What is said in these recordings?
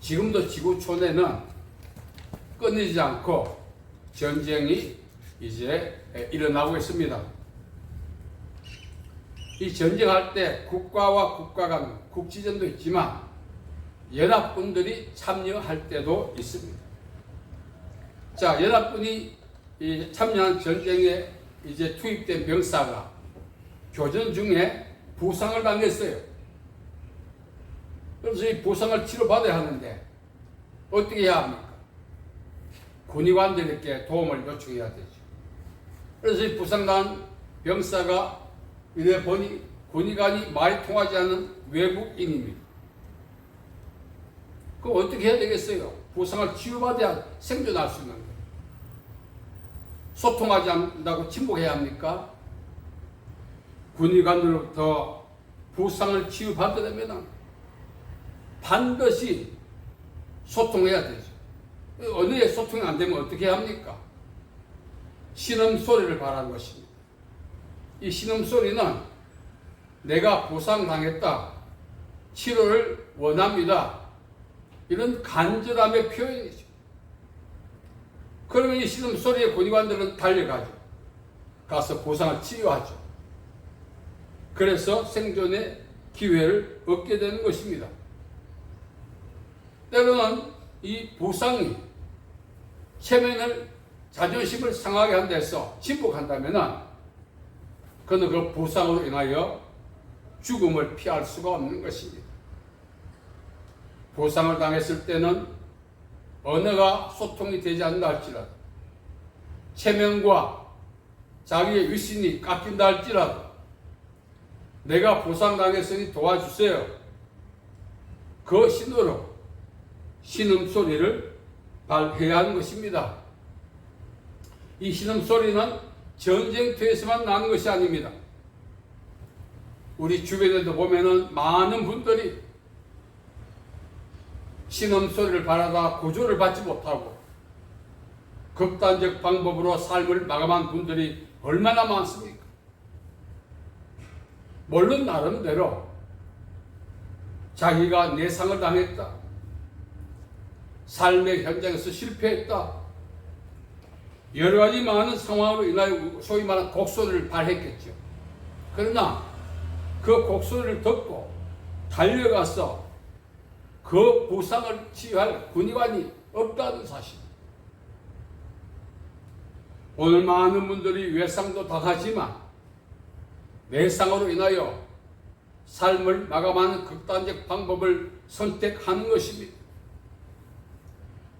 지금도 지구촌에는 끊이지 않고 전쟁이 이제 일어나고 있습니다. 이 전쟁할 때 국가와 국가 간 국지전도 있지만 연합군들이 참여할 때도 있습니다. 자, 연합군이 참여한 전쟁에 이제 투입된 병사가 교전 중에 부상을 당했어요. 그래서 이 부상을 치료받아야 하는데 어떻게 해야 합니까? 군의관들에게 도움을 요청해야 되죠. 그래서 이 부상당한 병사가 이래 보니 군의관이 말이 통하지 않는 외국인입니다. 그럼 어떻게 해야 되겠어요? 부상을 치유받아야 생존할 수 있는 거예요. 소통하지 않는다고 침묵해야 합니까? 군의관들로부터 부상을 치유받으려면 반드시 소통해야 되죠. 어느 에 소통이 안 되면 어떻게 해야 합니까? 신음소리를 바라는 것입니다. 이 신음소리는 내가 부상당했다, 치료를 원합니다, 이런 간절함의 표현이죠. 그러면 이 신음소리에 군의관들은 달려가죠. 가서 부상을 치유하죠. 그래서 생존의 기회를 얻게 되는 것입니다. 때로는 이 부상이 체면을, 자존심을 상하게 한다 해서 침묵한다면 그는 그 부상으로 인하여 죽음을 피할 수가 없는 것입니다. 부상을 당했을 때는 언어가 소통이 되지 않는다 할지라도, 체면과 자기의 위신이 깎인다 할지라도 내가 부상당했으니 도와주세요, 그 신호로 신음소리를 발해야 하는 것입니다. 이 신음소리는 전쟁터에서만 나는 것이 아닙니다. 우리 주변에도 보면은 많은 분들이 신음소리를 바라다 구조를 받지 못하고 극단적 방법으로 삶을 마감한 분들이 얼마나 많습니까? 물론 나름대로 자기가 내상을 당했다, 삶의 현장에서 실패했다, 여러 가지 많은 상황으로 인하여 소위 말하는 곡소리를 발했겠죠. 그러나 그 곡소리를 듣고 달려가서 그 부상을 치유할 군의관이 없다는 사실. 오늘 많은 분들이 외상도 당하지만 내상으로 인하여 삶을 마감하는 극단적 방법을 선택하는 것입니다.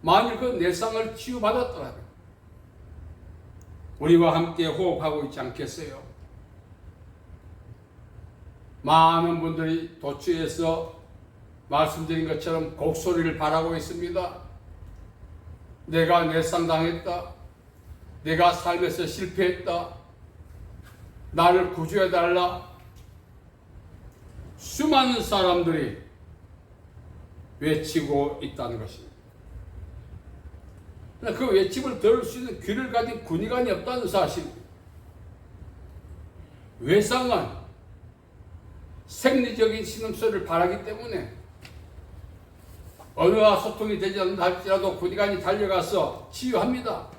만일 그 내상을 치유받았더라면 우리와 함께 호흡하고 있지 않겠어요? 많은 분들이 도처에서 말씀드린 것처럼 곡소리를 바라고 있습니다. 내가 내상당했다, 내가 삶에서 실패했다, 나를 구조해달라. 수많은 사람들이 외치고 있다는 것입니다. 그러나 그 외침을 들을 수 있는 귀를 가진 군의관이 없다는 사실입니다. 외상은 생리적인 신음소리를 바라기 때문에 언어와 소통이 되지 않는다 할지라도 군의관이 달려가서 치유합니다.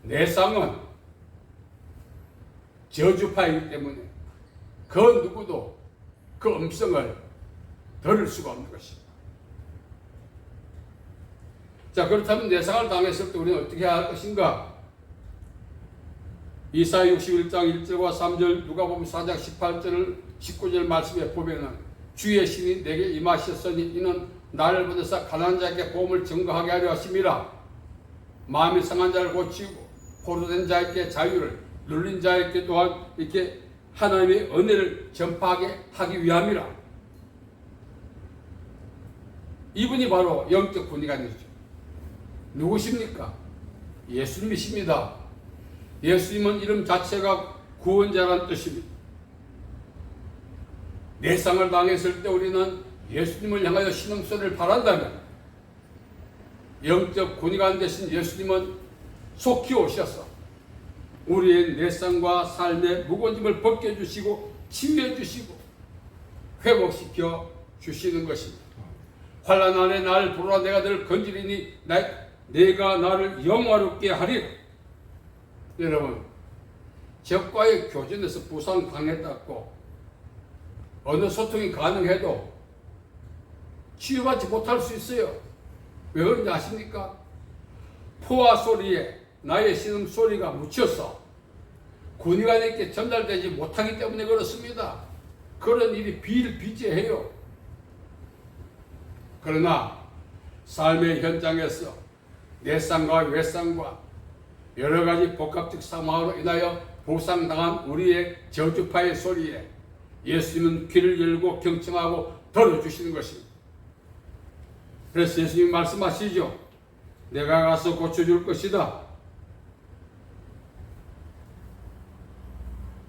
내상은 저주파이기 때문에 그 누구도 그 음성을 들을 수가 없는 것입니다. 자, 그렇다면 내상을 당했을 때 우리는 어떻게 해야 할 것인가? 이사야 61장 1절과 3절, 누가복음 4장 18절 19절 말씀에 보면은 주의 신이 내게 임하셨으니 이는 나를 보내사 가난한 자에게 복음을 증거하게 하려 하심이라. 마음이 상한 자를 고치고 포로된 자에게 자유를, 눌린 자에게 또한 이렇게 하나님의 은혜를 전파하게 하기 위함이라. 이분이 바로 영적 군의관이죠. 누구십니까? 예수님이십니다. 예수님은 이름 자체가 구원자라는 뜻입니다. 내상을 당했을 때 우리는 예수님을 향하여 신음소리를 바란다면 영적 군의관 되신 예수님은 속히 오셔서 우리의 내상과 삶의 무거운 짐을 벗겨주시고 치유해 주시고 회복시켜 주시는 것입니다. 환난 안에 나를 부르라. 내가 너를 건지리니 내가 나를 영화롭게 하리라. 여러분, 적과의 교전에서 부상당했다고 어느 소통이 가능해도 치유받지 못할 수 있어요. 왜 그런지 아십니까? 포화 소리에 나의 신음 소리가 묻혀서 군의관에게 전달되지 못하기 때문에 그렇습니다. 그런 일이 비일비재해요. 그러나 삶의 현장에서 내상과 외상과 여러 가지 복합적 상황으로 인하여 부상당한 우리의 저주파의 소리에 예수님은 귀를 열고 경청하고 들어주시는 것입니다. 그래서 예수님이 말씀하시죠. 내가 가서 고쳐줄 것이다.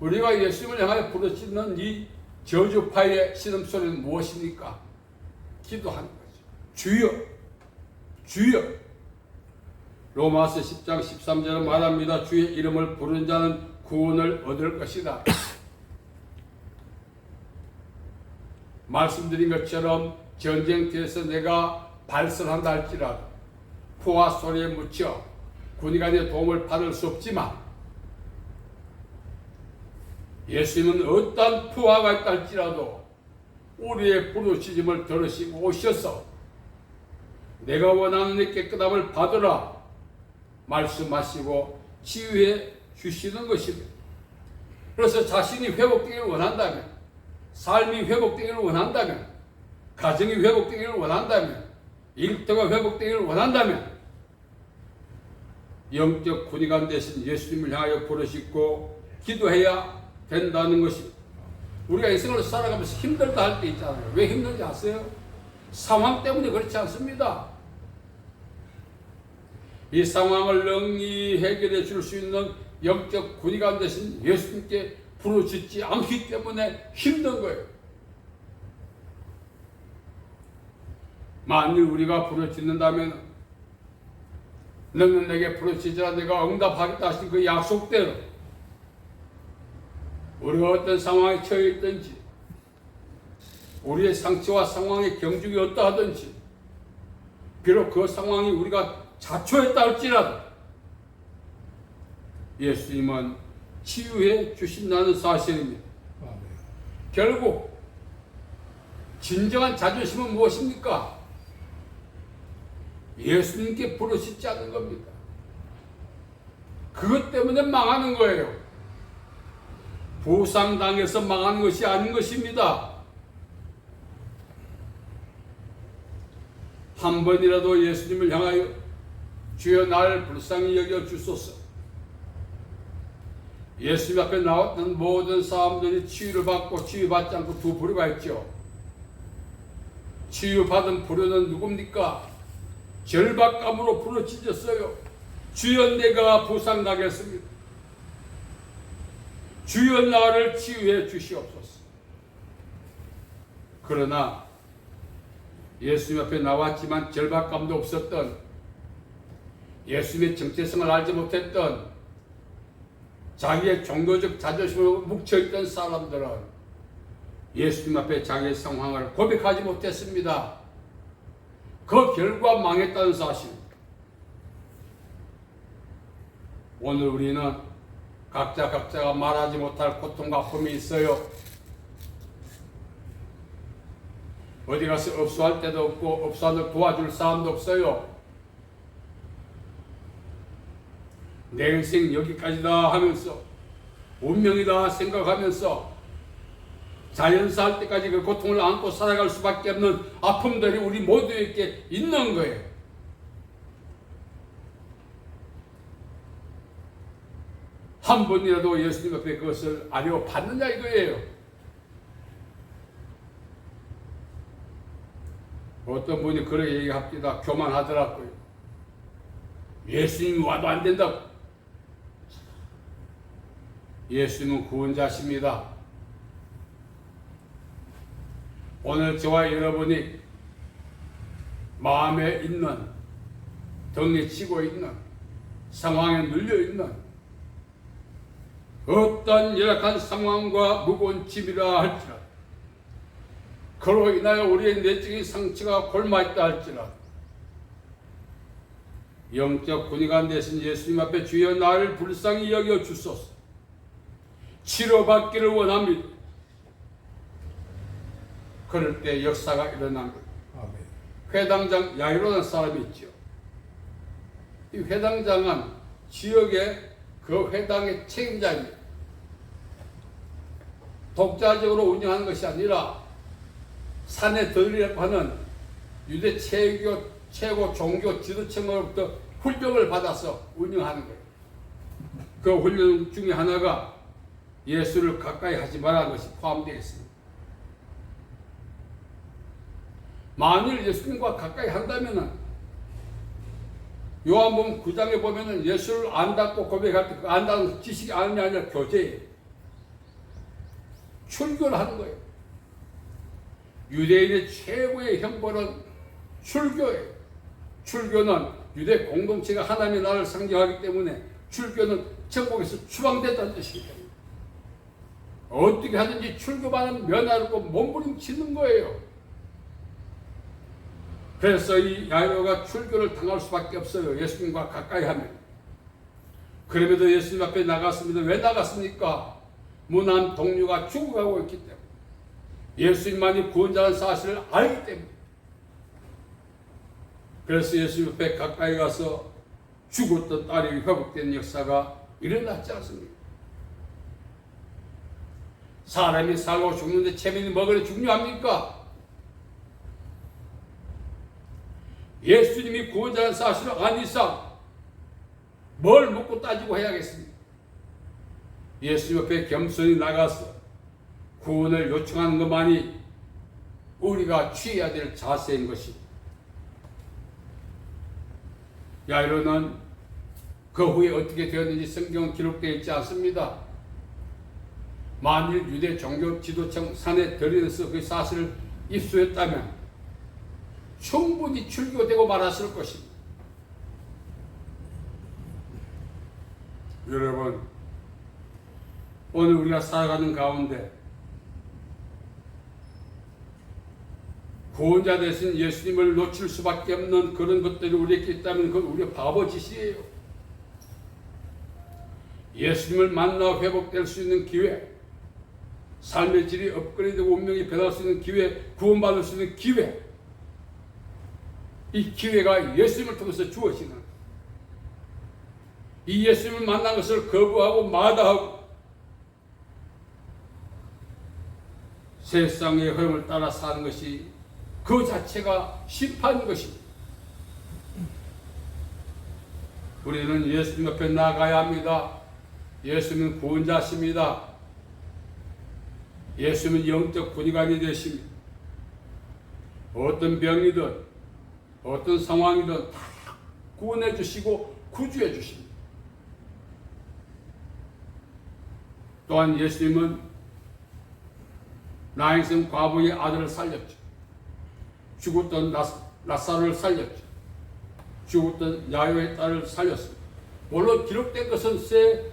우리가 예수님을 향하여 부르짖는 이 저주파의 신음소리는 무엇입니까? 기도하는 거죠. 주여, 주여. 로마서 10장 13절은 말합니다. 주의 이름을 부르는 자는 구원을 얻을 것이다. 말씀드린 것처럼 전쟁터에서 내가 발설한다 할지라도 포화 소리에 묻혀 군의관의 도움을 받을 수 없지만 예수님은 어떤 포화가 있다 할지라도 우리의 부르짖음을 들으시고 오셔서 내가 원하는 이 깨끗함을 받으라 말씀하시고 치유해 주시는 것입니다. 그래서 자신이 회복되기를 원한다면, 삶이 회복되기를 원한다면, 가정이 회복되기를 원한다면, 일터가 회복되기를 원한다면 영적 군의관 되신 예수님을 향하여 부르짖고 기도해야 된다는 것입니다. 우리가 인생을 살아가면서 힘들다 할 때 있잖아요. 왜 힘든지 아세요? 상황 때문에 그렇지 않습니다. 이 상황을 능히 해결해 줄 수 있는 영적 군의관 되신 예수님께 부르짖지 않기 때문에 힘든 거예요. 만일 우리가 부르짖는다면 너는 내게 부르짖으라 내가 응답하겠다 하신 그 약속대로 우리가 어떤 상황에 처해 있든지 우리의 상처와 상황의 경중이 어떠하든지 비록 그 상황이 우리가 자초했다 할지라도 예수님은 치유해 주신다는 사실입니다. 결국 진정한 자존심은 무엇입니까? 예수님께 부르짖지 않는 겁니다. 그것 때문에 망하는 거예요. 부상당해서 망하는 것이 아닌 것입니다. 한 번이라도 예수님을 향하여 주여 나를 불쌍히 여겨 주소서. 예수님 앞에 나왔던 모든 사람들이 치유를 받고 치유받지 않고 두 부류가 있죠. 치유받은 부류는 누굽니까? 절박감으로 부르짖었어요. 주여 내가 부상당했습니다. 주여 나를 치유해 주시옵소서. 그러나 예수님 앞에 나왔지만 절박감도 없었던, 예수님의 정체성을 알지 못했던, 자기의 종교적 자존심으로 묵혀있던 사람들은 예수님 앞에 자기의 상황을 고백하지 못했습니다. 그 결과 망했다는 사실입니다. 오늘 우리는 각자가 말하지 못할 고통과 아픔이 있어요. 어디 가서 업소할 때도 없고 업소하는 도와줄 사람도 없어요. 내 인생 여기까지다 하면서 운명이다 생각하면서 자연사 할 때까지 그 고통을 안고 살아갈 수밖에 없는 아픔들이 우리 모두에게 있는 거예요. 한 번이라도 예수님 앞에 그것을 아려 받느냐 이거예요. 어떤 분이 그렇게 얘기합니다. 교만하더라고요. 예수님이 와도 안 된다고. 예수님은 구원자십니다. 오늘 저와 여러분이 마음에 있는, 덩에 치고 있는, 상황에 눌려 있는 어떤 열악한 상황과 무거운 짐이라 할지라도 그로 인하여 우리의 내적인 상처가 골마있다 할지라도 영적 군의관 되신 예수님 앞에 주여 나를 불쌍히 여겨 주소서. 치료받기를 원합니다. 그럴 때 역사가 일어난 거예요. 회당장 야이로라는 사람이 있죠. 이 회당장은 지역의 그 회당의 책임자입니다. 독자적으로 운영하는 것이 아니라 산헤드린이라고 하는 유대 최고 종교 지도층으로부터 훈령을 받아서 운영하는 거예요. 그 훈련 중에 하나가 예수를 가까이 하지 말라는 것이 포함되어 있습니다. 만일 예수님과 가까이 한다면은 요한복음 9장에 보면은 예수를 안다고 고백할 때 그 안다는 지식이 아니라 교제예요. 출교를 하는 거예요. 유대인의 최고의 형벌은 출교예요. 출교는 유대 공동체가 하나님의 나라를 상징하기 때문에 출교는 천국에서 추방됐다는 뜻이기 때문에 어떻게 하든지 출교받은 면하고 몸부림치는 거예요. 그래서 이 야이로가 출교를 당할 수밖에 없어요. 예수님과 가까이 하면. 그럼에도 예수님 앞에 나갔습니다. 왜 나갔습니까? 무난 동료가 죽어가고 있기 때문에. 예수님만이 구원자라는 사실을 알기 때문에. 그래서 예수님 앞에 가까이 가서 죽었던 딸이 회복된 역사가 일어났지 않습니까? 사람이 살고 죽는데 체면이 뭐가 중요합니까? 예수님이 구원자라는 사실을 안 이상 뭘 묻고 따지고 해야겠습니까? 예수님 앞에 겸손히 나가서 구원을 요청하는 것만이 우리가 취해야 될 자세인 것입니다. 야이로는 그 후에 어떻게 되었는지 성경은 기록되어 있지 않습니다. 만일 유대 종교 지도층 산헤드린에서 그 사실을 입수했다면 충분히 출교되고 말았을 것입니다. 여러분, 오늘 우리가 살아가는 가운데 구원자 되신 예수님을 놓칠 수밖에 없는 그런 것들이 우리에게 있다면 그건 우리의 바보짓이에요. 예수님을 만나 회복될 수 있는 기회, 삶의 질이 업그레이드되고 운명이 변할 수 있는 기회, 구원받을 수 있는 기회, 이 기회가 예수님을 통해서 주어지는, 이 예수님을 만난 것을 거부하고 마다하고 세상의 흐름을 따라 사는 것이 그 자체가 심판인 것입니다. 우리는 예수님 앞에 나가야 합니다. 예수님은 구원자십니다. 예수님은 영적 군의관이 되십니다. 어떤 병이든 어떤 상황이든 다 구원해 주시고 구주해 주십니다. 또한 예수님은 나인성 과부의 아들을 살렸죠. 죽었던 라사로를 살렸죠. 죽었던 야이로의 딸을 살렸습니다. 물론 기록된 것은 세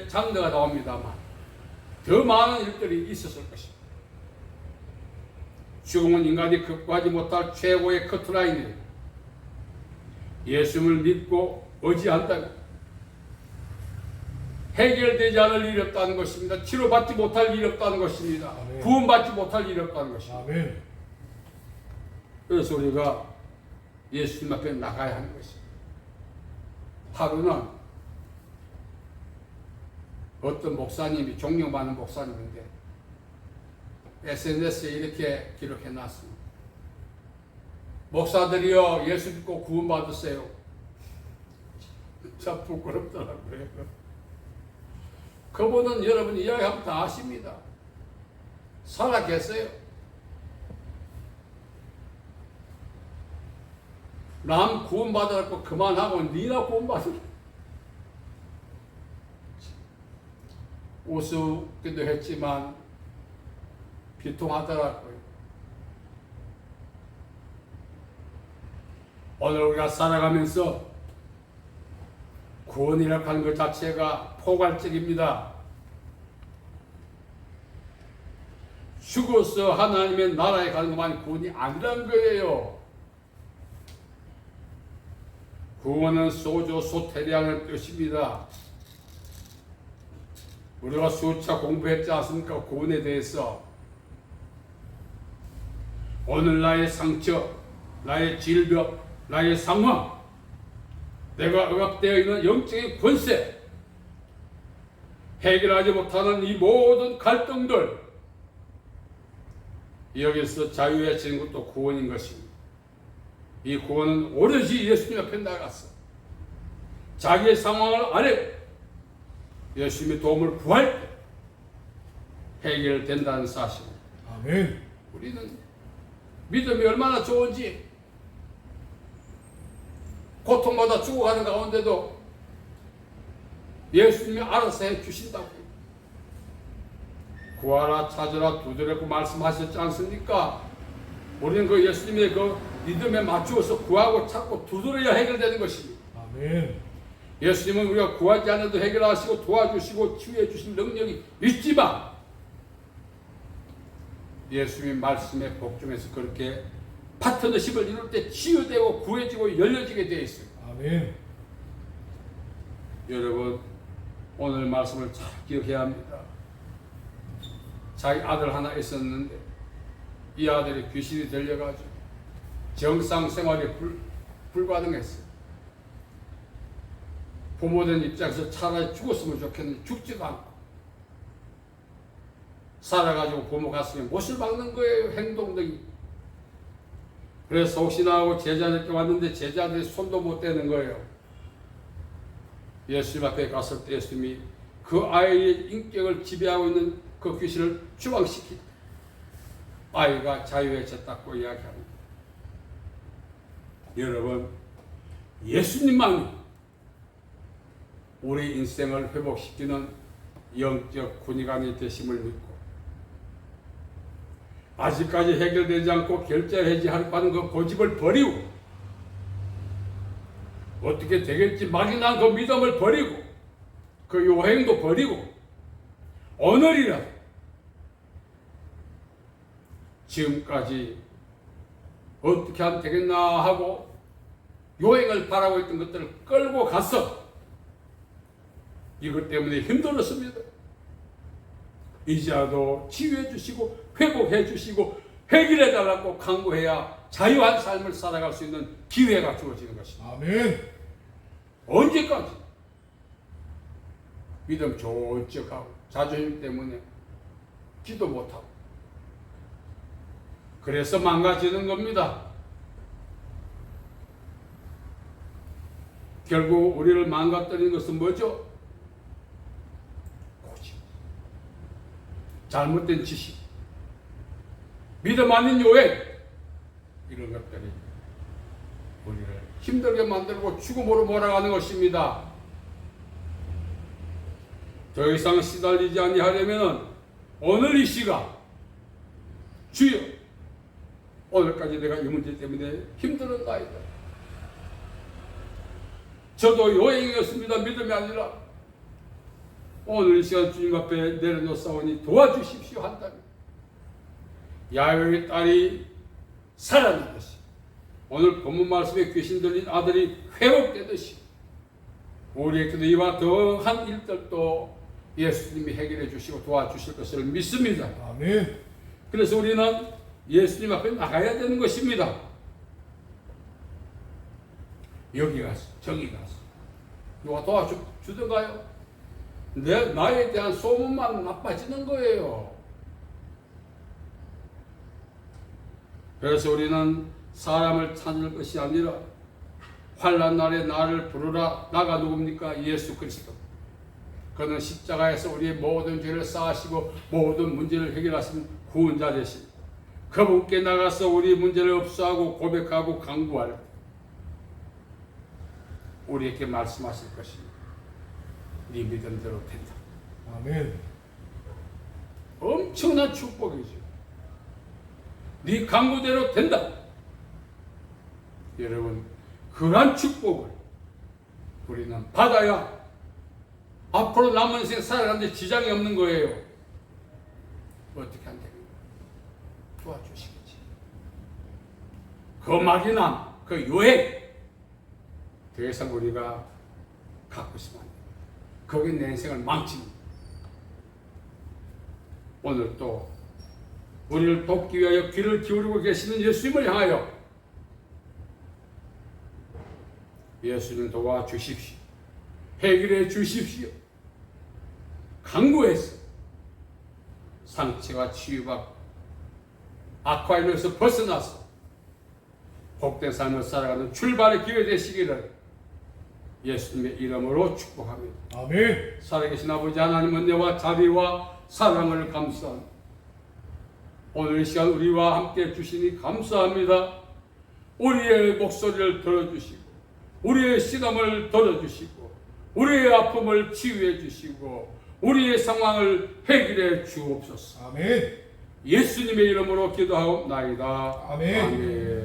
장르가 나옵니다만 더 많은 일들이 있었을 것입니다. 죽음은 인간이 극복하지 못할 최고의 커트라인이에요. 예수님을 믿고 의지한다면 해결되지 않을 일이 없다는 것입니다. 치료받지 못할 일이 없다는 것입니다. 아멘. 구원받지 못할 일이 없다는 것입니다. 아멘. 그래서 우리가 예수님 앞에 나가야 하는 것입니다. 하루는 어떤 목사님이, 존경받는 목사님인데 SNS에 이렇게 기록해놨습니다. 목사들이여 예수 믿고 구원받으세요. 참 부끄럽더라고요. 그분은 여러분 이야기하면 다 아십니다. 살아 계세요. 남 구원받으라고 그만하고 니나 구원받으라. 우습기도 했지만 비통하더라고요. 오늘 우리가 살아가면서 구원이라고 하는 것 자체가 포괄적입니다. 죽어서 하나님의 나라에 가는 것만이 구원이 아니란 거예요. 구원은 소조 소테리아는 뜻입니다. 우리가 수차 공부했지 않습니까? 구원에 대해서. 오늘 나의 상처, 나의 질병, 나의 상황, 내가 억압되어 있는 영적인 권세, 해결하지 못하는 이 모든 갈등들, 여기서 자유해지는 것도 구원인 것입니다. 이 구원은 오로지 예수님 앞에 나갔어. 자기의 상황을 아래 예수님의 도움을 구할 때 해결된다는 사실. 아멘. 우리는 믿음이 얼마나 좋은지, 고통마다 죽어가는 가운데도 예수님이 알아서 해주신다고. 구하라 찾으라 두드려고 말씀하셨지 않습니까? 우리는 그 예수님의 그 믿음에 맞추어서 구하고 찾고 두드려야 해결되는 것입니다. 아멘. 예수님은 우리가 구하지 않아도 해결하시고 도와주시고 치유해 주신 능력이 있지만, 예수님의 말씀에 복종해서 그렇게 파트너십을 이룰 때 치유되고 구해지고 열려지게 되어 있어요. 아멘. 여러분, 오늘 말씀을 잘 기억해야 합니다. 자기 아들 하나 있었는데 이 아들이 귀신이 들려가지고 정상 생활이 불가능했어요. 부모된 입장에서 차라리 죽었으면 좋겠는데 죽지도 않고, 살아가지고 부모 가슴에 못을 박는 거예요. 행동들이. 그래서 혹시나 하고 제자들께 왔는데 제자들이 손도 못 대는 거예요. 예수님 앞에 갔을 때 예수님이 그 아이의 인격을 지배하고 있는 그 귀신을 추방시키고 아이가 자유해졌다고 이야기합니다. 여러분, 예수님만 우리 인생을 회복시키는 영적 군의관이 되심을 믿고, 아직까지 해결되지 않고 결제하지 않는 그 고집을 버리고, 어떻게 되겠지 막연한 그 믿음을 버리고, 그 요행도 버리고, 오늘이라도 지금까지 어떻게 하면 되겠나 하고 요행을 바라고 있던 것들을 끌고 가서 이것 때문에 힘들었습니다. 이제라도 치유해 주시고 회복해 주시고 해결해 달라고 강구해야 자유한 삶을 살아갈 수 있는 기회가 주어지는 것입니다. 아멘. 언제까지 믿음 좋은 척하고 자존심 때문에 기도 못하고, 그래서 망가지는 겁니다. 결국 우리를 망가뜨리는 것은 뭐죠? 고집, 잘못된 지식, 믿음 아닌 요행, 이런 것들이 우리를 힘들게 만들고 죽음으로 몰아가는 것입니다. 더 이상 시달리지 아니하려면 오늘 이 시간, 주여, 오늘까지 내가 이 문제 때문에 힘들었나이다. 저도 요행이었습니다. 믿음이 아니라. 오늘 이 시간 주님 앞에 내려놓사오니 도와주십시오 한다면 야훼의 딸이 살아나듯이, 오늘 본문 말씀에 귀신 들린 아들이 회복되듯이 우리에게도 이와 더한 일들도 예수님이 해결해 주시고 도와주실 것을 믿습니다. 아멘. 그래서 우리는 예수님 앞에 나가야 되는 것입니다. 여기 가서 저기 가서 누가 도와주던가요? 나에 대한 소문만 나빠지는 거예요. 그래서 우리는 사람을 찾을 것이 아니라 환난 날에 나를 부르라. 나가 누굽니까? 예수 그리스도. 그는 십자가에서 우리의 모든 죄를 쌓으시고 모든 문제를 해결하신 구원자 되신 그분께 나가서 우리 문제를 없애하고 고백하고 강구할 때 우리에게 말씀하실 것입니다. 네 믿음대로 된다. 아멘. 엄청난 축복이죠. 네 강구대로 된다. 여러분, 그러한 축복을 우리는 받아야 앞으로 남은 인생 살아가는데 지장이 없는 거예요. 어떻게 안 됩니까? 그 막연함, 그 유행 더 이상 우리가 갖고 있으면 안 돼요. 거기 내 인생을 망칩니다. 오늘 또 우리를 돕기 위하여 귀를 기울이고 계시는 예수님을 향하여 예수님 도와주십시오. 해결해 주십시오. 강구해서 상처가 치유받고 악화에서 벗어나서 복된 삶을 살아가는 출발의 기회 되시기를 예수님의 이름으로 축복합니다. 아멘. 살아계신 아버지 하나님 은혜와 자비와 사랑을 감사합니다. 오늘 이 시간 우리와 함께 주시니 감사합니다. 우리의 목소리를 들어주시고 우리의 시감을 들어주시고 우리의 아픔을 치유해 주시고 우리의 상황을 해결해 주옵소서. 아멘. 예수님의 이름으로 기도하옵나이다. 아멘. 아멘.